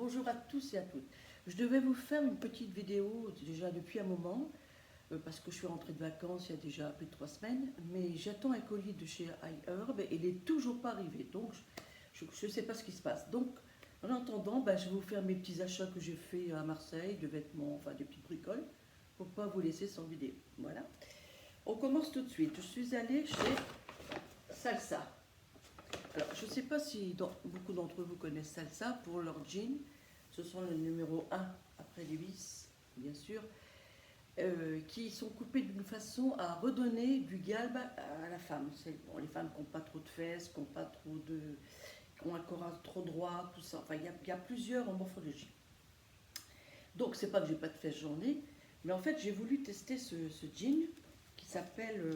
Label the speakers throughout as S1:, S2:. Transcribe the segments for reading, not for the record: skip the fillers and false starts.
S1: bonjour à tous et à toutes. Je devais vous faire une petite vidéo déjà depuis un moment, parce que je suis rentrée de vacances il y a déjà plus de 3 semaines, mais j'attends un colis de chez iHerb et il n'est toujours pas arrivé, donc je ne sais pas ce qui se passe. Donc en attendant, je vais vous faire mes petits achats que j'ai fait à Marseille, de vêtements, enfin des petites bricoles, pour ne pas vous laisser sans vidéo. Voilà. On commence tout de suite. Je suis allée chez Salsa. Alors, je ne sais pas si beaucoup d'entre vous connaissent Salsa pour leurs jeans. Ce sont le numéro 1 après les vis, bien sûr, qui sont coupés d'une façon à redonner du galbe à la femme. Bon, les femmes qui n'ont pas trop de fesses, qui n'ont pas trop de, qui ont un corps trop droit, tout ça. Enfin, il y a plusieurs en morphologie. Donc, c'est pas que j'ai pas de fesses, j'en ai, mais en fait, j'ai voulu tester ce jean qui s'appelle,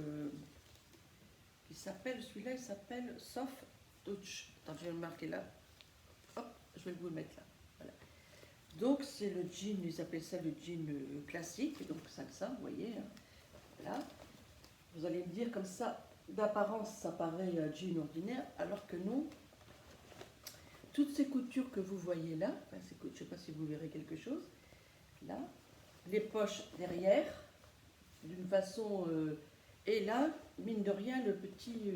S1: celui-là, il s'appelle Soft Touch. Attends, je vais le marquer là. Hop, je vais vous le mettre là. Voilà. Donc c'est le jean, ils appellent ça le jean classique, donc ça, vous voyez. Hein. Voilà. Vous allez me dire comme ça, d'apparence, ça paraît un jean ordinaire, alors que non. Toutes ces coutures que vous voyez là, enfin, je ne sais pas si vous verrez quelque chose, là, les poches derrière, d'une façon, et là, mine de rien, le petit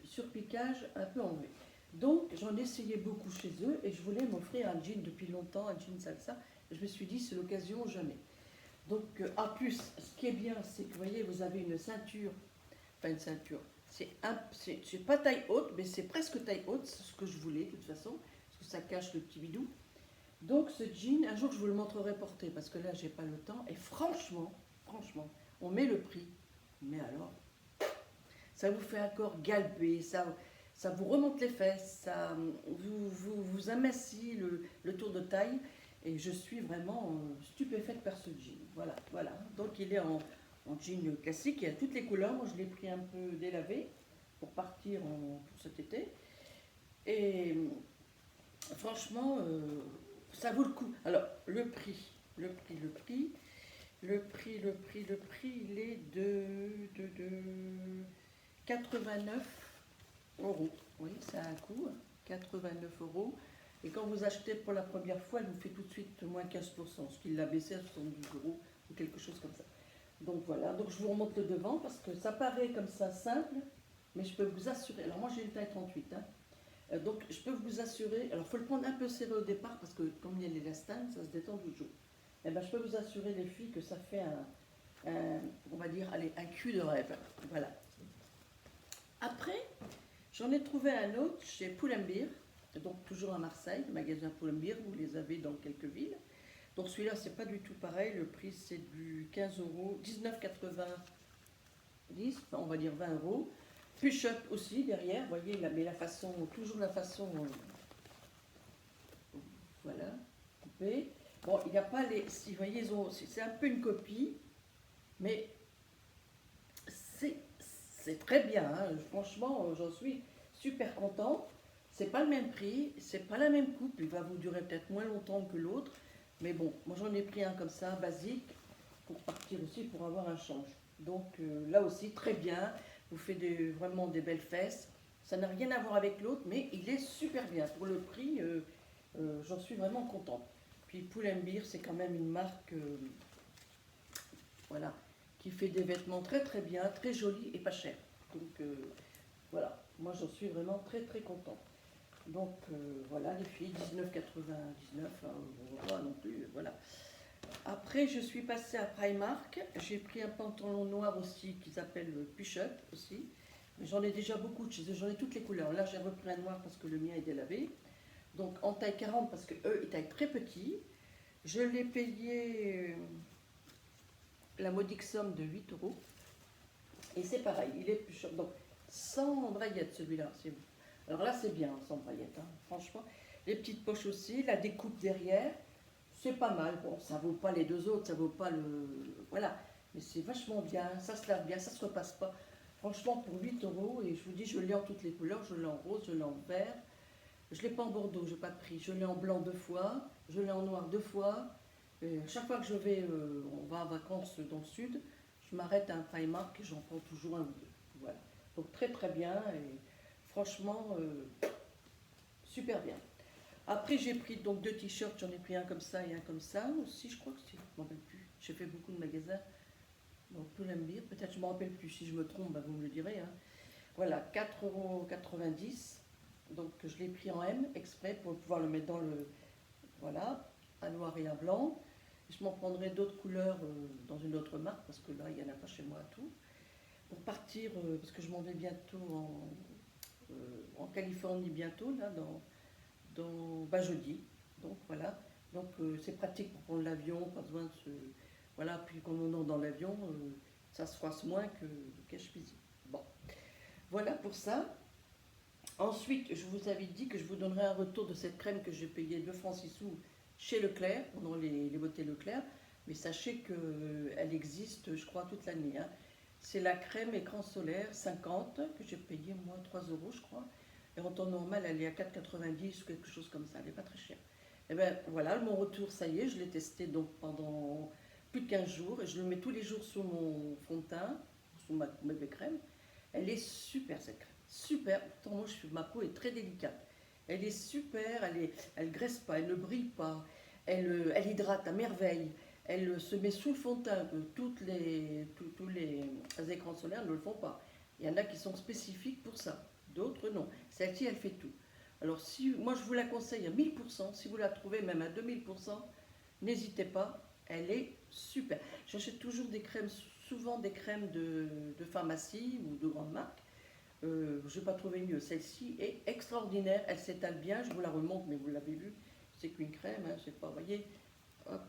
S1: surpiquage un peu enlevé. Donc j'en ai essayé beaucoup chez eux et je voulais m'offrir un jean depuis longtemps, un jean Salsa. Et je me suis dit, c'est l'occasion jamais. Donc en plus, ce qui est bien, c'est que vous voyez, vous avez une ceinture, pas une ceinture, c'est pas taille haute, mais c'est presque taille haute, c'est ce que je voulais de toute façon, parce que ça cache le petit bidou. Donc ce jean, un jour je vous le montrerai porté, parce que là j'ai pas le temps, et franchement, on met le prix, mais alors, ça vous fait un corps galbé, ça vous remonte les fesses, ça vous amincit le tour de taille. Et je suis vraiment stupéfaite par ce jean. Voilà, voilà. Donc il est en jean classique, il y a toutes les couleurs. Moi je l'ai pris un peu délavé pour partir pour cet été. Et franchement, ça vaut le coup. Alors le prix, il est de 89 €. Oui, ça a un coût, 89 €. Et quand vous achetez pour la première fois, elle vous fait tout de suite moins 15%, ce qui l'a baissé à 72 € ou quelque chose comme ça. Donc voilà, donc je vous remonte le devant parce que ça paraît comme ça simple, mais je peux vous assurer, alors moi j'ai une taille 38, hein, donc je peux vous assurer, alors il faut le prendre un peu serré au départ parce que comme il y a l'élastane, ça se détend toujours. Et je peux vous assurer les filles que ça fait on va dire, allez, un cul de rêve. Voilà. Après, j'en ai trouvé un autre chez Pull&Bear, donc toujours à Marseille, le magasin Pull&Bear, vous les avez dans quelques villes. Donc celui-là, c'est pas du tout pareil, le prix c'est du 15 €, 19,90, enfin, on va dire 20 €. Push-up aussi derrière, vous voyez, mais la façon, toujours la façon, voilà, coupée. Bon, il n'y a pas les, si vous voyez, c'est un peu une copie, mais c'est très bien, hein. Franchement, j'en suis super contente. C'est pas le même prix, c'est pas la même coupe, il va vous durer peut-être moins longtemps que l'autre, mais bon, moi j'en ai pris un comme ça, basique, pour partir aussi, pour avoir un change. Donc là aussi, très bien, vous faites vraiment des belles fesses. Ça n'a rien à voir avec l'autre, mais il est super bien. Pour le prix, j'en suis vraiment contente. Puis Pull&Bear, c'est quand même une marque, voilà, qui fait des vêtements très très bien, très jolis et pas chers. Donc voilà, moi j'en suis vraiment très très contente. Donc voilà les filles, 19,99, hein, on voit non plus, voilà. Après je suis passée à Primark, j'ai pris un pantalon noir aussi qui s'appelle Push-Up aussi. J'en ai déjà beaucoup de chez eux, j'en ai toutes les couleurs. Là j'ai repris un noir parce que le mien est délavé. Donc en taille 40 parce que eux ils taillent très petit. Je l'ai payé la modique somme de 8 €. Et c'est pareil, il est plus cher. Donc, sans braillette celui-là. Alors là, c'est bien, sans braillette, hein, franchement. Les petites poches aussi, la découpe derrière, c'est pas mal. Bon, ça vaut pas les deux autres, ça vaut pas le. Voilà. Mais c'est vachement bien, ça se lave bien, ça se repasse pas. Franchement, pour 8 €, et je vous dis, je l'ai en toutes les couleurs, je l'ai en rose, je l'ai en vert. Je ne l'ai pas en bordeaux, je n'ai pas de prix. Je l'ai en blanc 2 fois, je l'ai en noir 2 fois. Chaque fois que je vais, on va en vacances dans le sud, je m'arrête à un Primark et j'en prends toujours un ou deux. Voilà. Donc très très bien et franchement super bien. Après, j'ai pris donc 2 t-shirts, j'en ai pris un comme ça et un comme ça aussi, je crois que c'est, je m'en rappelle plus. J'ai fait beaucoup de magasins, donc peut me dire, peut-être je ne me rappelle plus, si je me trompe, bah, vous me le direz. Hein. Voilà, 4,90 €, donc je l'ai pris en M, exprès pour pouvoir le mettre dans le, voilà, un noir et un blanc. Je m'en prendrai d'autres couleurs dans une autre marque, parce que là, il n'y en a pas chez moi à tout. Pour partir, parce que je m'en vais bientôt en Californie, bientôt, là, bah, jeudi. Donc voilà. Donc c'est pratique pour prendre l'avion, pas besoin de se. Voilà, puis quand on est dans l'avion, ça se froisse moins que je physique. Bon, voilà pour ça. Ensuite, je vous avais dit que je vous donnerais un retour de cette crème que j'ai payée 2 francs 6 sous chez Leclerc, pendant les beautés Leclerc. Mais sachez qu'elle existe, je crois, toute l'année. Hein. C'est la crème écran solaire 50 que j'ai payée, moi, 3 € je crois. Et en temps normal, elle est à 4,90 ou quelque chose comme ça. Elle n'est pas très chère. Et bien voilà, mon retour, ça y est, je l'ai testé donc pendant plus de 15 jours. Et je le mets tous les jours sur mon fond de teint, sur ma crème. Elle est super cette crème. Super. Pourtant, moi, ma peau est très délicate. Elle est super, elle graisse pas, elle ne brille pas, elle hydrate à merveille. Elle se met sous le fond de teint, que tous les écrans solaires ne le font pas. Il y en a qui sont spécifiques pour ça, d'autres non. Celle-ci, elle fait tout. Alors, moi, je vous la conseille à 1000%, si vous la trouvez même à 2000%, n'hésitez pas, elle est super. J'achète toujours des crèmes, souvent des crèmes de pharmacie ou de grande marque. Je n'ai pas trouvé mieux. Celle-ci est extraordinaire, elle s'étale bien, je vous la remonte, mais vous l'avez vu, c'est qu'une crème, hein, c'est pas, vous voyez, hop.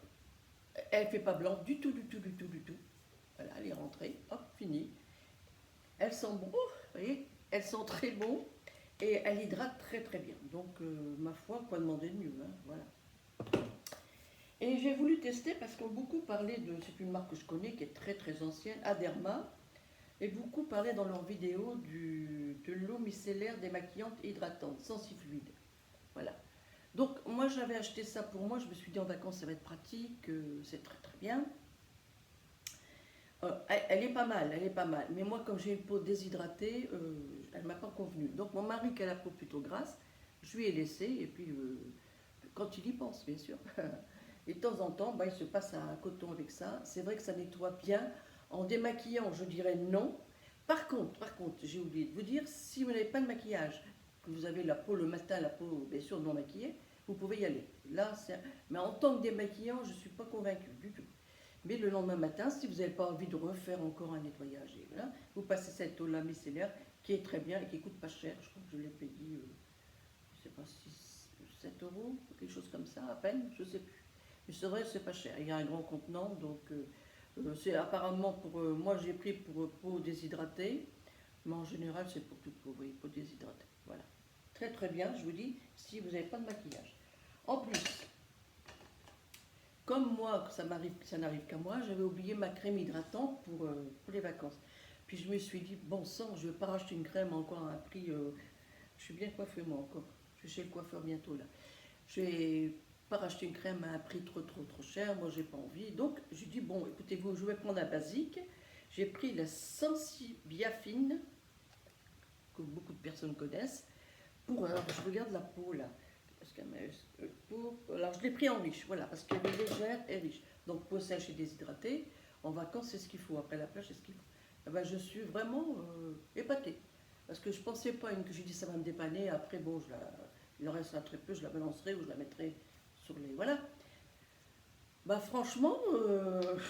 S1: Elle ne fait pas blanc du tout, du tout, du tout, du tout. Voilà, elle est rentrée, hop, fini. Elle sent bon, vous voyez, elle sent très bon et elle hydrate très très bien. Donc, ma foi, quoi demander de mieux, hein, voilà. Et j'ai voulu tester parce qu'on a beaucoup parlé de, c'est une marque que je connais qui est très très ancienne, Aderma, et beaucoup parlaient dans leurs vidéos de l'eau micellaire démaquillante et hydratante, sensi-fluide. Voilà. Donc moi j'avais acheté ça pour moi, je me suis dit en vacances ça va être pratique, c'est très très bien. Elle est pas mal, elle est pas mal. Mais moi comme j'ai une peau déshydratée, elle ne m'a pas convenu. Donc mon mari qui a la peau plutôt grasse, je lui ai laissé et puis quand il y pense bien sûr. Et de temps en temps, bah, il se passe un coton avec ça. C'est vrai que ça nettoie bien. En démaquillant, je dirais non. Par contre, j'ai oublié de vous dire, si vous n'avez pas de maquillage, que vous avez la peau le matin, la peau bien sûr non maquillée, vous pouvez y aller. Là, mais en tant que démaquillant, je ne suis pas convaincue du tout. Mais le lendemain matin, si vous n'avez pas envie de refaire encore un nettoyage, et voilà, vous passez cette eau-là micellaire qui est très bien et qui coûte pas cher. Je crois que je l'ai payé, je ne sais pas, 7 €, quelque chose comme ça, à peine, je ne sais plus. Mais c'est vrai, c'est pas cher. Il y a un grand contenant, donc c'est apparemment pour. Moi, j'ai pris pour peau déshydratée, mais en général, c'est pour toute peau, vous voyez, peau déshydratée. Voilà. Très très bien, je vous dis, si vous n'avez pas de maquillage. En plus, comme moi, ça n'arrive qu'à moi, j'avais oublié ma crème hydratante pour les vacances. Puis je me suis dit, bon sang, je ne vais pas racheter une crème encore à un prix. Je suis bien coiffée moi encore. Je suis chez le coiffeur bientôt là. Je vais pas racheter une crème à un prix trop cher, moi j'ai pas envie. Donc j'ai dit bon écoutez-vous, je vais prendre un basique. J'ai pris la Sensibiafine, que beaucoup de personnes connaissent, alors je regarde la peau là. Parce alors je l'ai pris en riche, voilà, parce qu'elle est légère et riche. Donc peau sèche et déshydratée, en vacances c'est ce qu'il faut, après la plage c'est ce qu'il faut. Eh ben, je suis vraiment épatée. Parce que je pensais pas, que j'ai dit ça va me dépanner, après bon, il en restera très peu, je la balancerai ou je la mettrai sur les. Voilà. Bah franchement,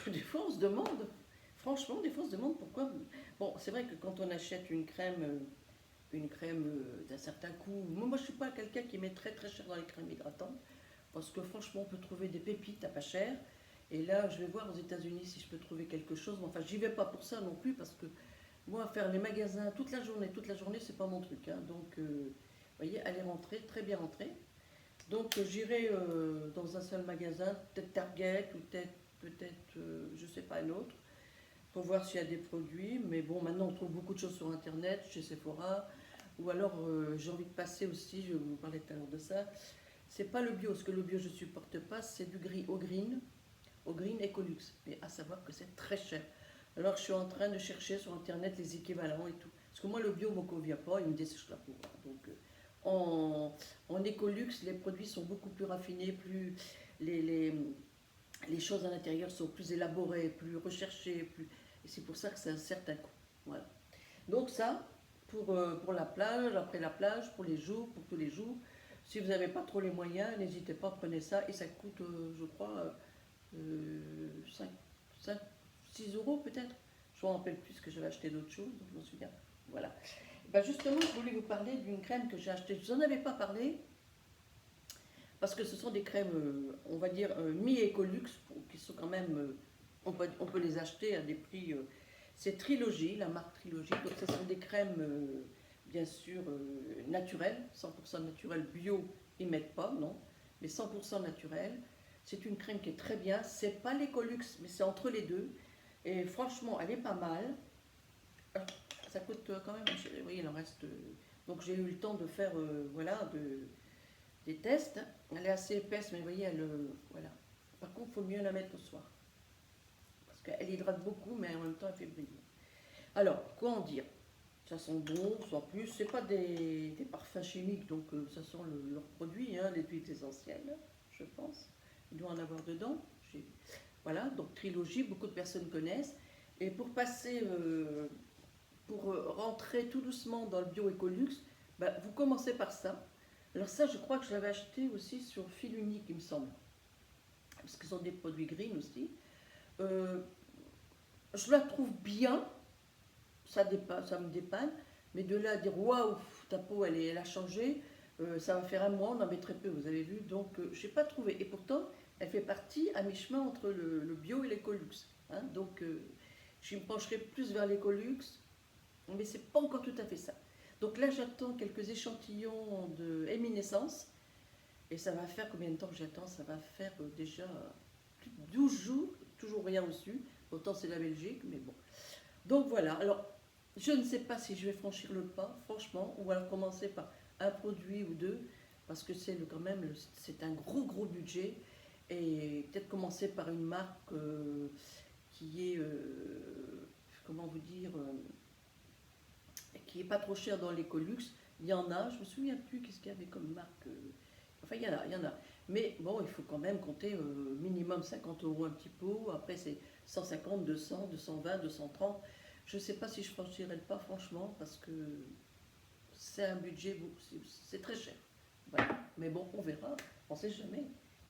S1: des fois on se demande. Franchement, des fois on se demande pourquoi. Bon, c'est vrai que quand on achète une crème d'un certain coût. Moi je suis pas quelqu'un qui met très très cher dans les crèmes hydratantes. Parce que franchement, on peut trouver des pépites à pas cher. Et là, je vais voir aux États-Unis si je peux trouver quelque chose. Mais enfin, j'y vais pas pour ça non plus parce que moi, faire les magasins toute la journée, c'est pas mon truc. Hein. Donc, vous voyez, elle est rentrée, très bien rentrée. Donc, j'irai dans un seul magasin, peut-être Target ou peut-être je sais pas, un autre, pour voir s'il y a des produits. Mais bon, maintenant, on trouve beaucoup de choses sur Internet, chez Sephora. Ou alors, j'ai envie de passer aussi, je vous parlais tout à l'heure de ça. C'est pas le bio, ce que le bio je supporte pas, c'est du gris au green Ecolux. Mais à savoir que c'est très cher. Alors je suis en train de chercher sur internet les équivalents et tout. Parce que moi le bio ne me convient pas, il me dessèche la peau. Donc En, en Ecolux, les produits sont beaucoup plus raffinés, plus les, les, les choses à l'intérieur sont plus élaborées, plus recherchées, plus, et c'est pour ça que c'est un certain coût. Voilà. Donc ça, pour la plage, après la plage, pour les jours, pour tous les jours. Si vous n'avez pas trop les moyens, n'hésitez pas, prenez ça. Et ça coûte, je crois, 5, 5, 6 euros peut-être. Je ne me rappelle plus, que j'avais acheté d'autres choses, donc je m'en souviens. Voilà. Ben justement, je voulais vous parler d'une crème que j'ai achetée. Je vous en avais pas parlé, parce que ce sont des crèmes, on va dire, mi-écolux, qui sont quand même, on peut les acheter à des prix. C'est Trilogy, la marque Trilogy. Donc ce sont des crèmes, bien sûr, naturelles, 100% naturelles, bio, ils mettent pas, non, mais 100% naturelles. C'est une crème qui est très bien. C'est pas l'Ecolux, mais c'est entre les deux. Et franchement, elle est pas mal. Ça coûte quand même, oui, il en reste. Donc j'ai eu le temps de faire, voilà, des tests. Elle est assez épaisse, mais vous voyez, voilà. Par contre, il faut mieux la mettre le soir. Parce qu'elle hydrate beaucoup, mais en même temps, elle fait briller. Alors, quoi en dire? Ça sent bon, sans plus. C'est pas des parfums chimiques, donc ça sent leur produit, hein, les huiles essentielles, je pense. Il doit en avoir dedans. Voilà, donc Trilogie, beaucoup de personnes connaissent. Et pour passer, pour rentrer tout doucement dans le bio-écolux, bah, vous commencez par ça. Alors ça, je crois que je l'avais acheté aussi sur fil unique, il me semble. Parce qu'ils ont des produits green aussi. Euh, je la trouve bien, ça me dépanne, mais de là à dire waouh, ta peau elle a changé, ça va faire un mois, on en met très peu, vous avez vu, donc je n'ai pas trouvé. Et pourtant, elle fait partie à mi-chemin entre le bio et l'écolux. Hein, donc je me pencherai plus vers l'écolux, mais c'est pas encore tout à fait ça. Donc là, j'attends quelques échantillons de éminescence. Et ça va faire combien de temps que j'attends? Ça va faire déjà plus de 12 jours, toujours rien reçu. Autant c'est la Belgique, mais bon. Donc voilà, alors je ne sais pas si je vais franchir le pas, franchement, ou alors commencer par un produit ou deux, parce que c'est quand même, c'est un gros gros budget. Et peut-être commencer par une marque qui est, comment vous dire, qui est pas trop chère dans l'écolux. Il y en a, je me souviens plus qu'est-ce qu'il y avait comme marque. Enfin, il y en a. Mais bon, il faut quand même compter minimum 50 euros un petit pot. Après, c'est 150, 200, 220, 230. Je ne sais pas si je franchirai le pas, franchement, parce que c'est un budget, c'est très cher. Voilà. Mais bon, on verra. On ne sait jamais.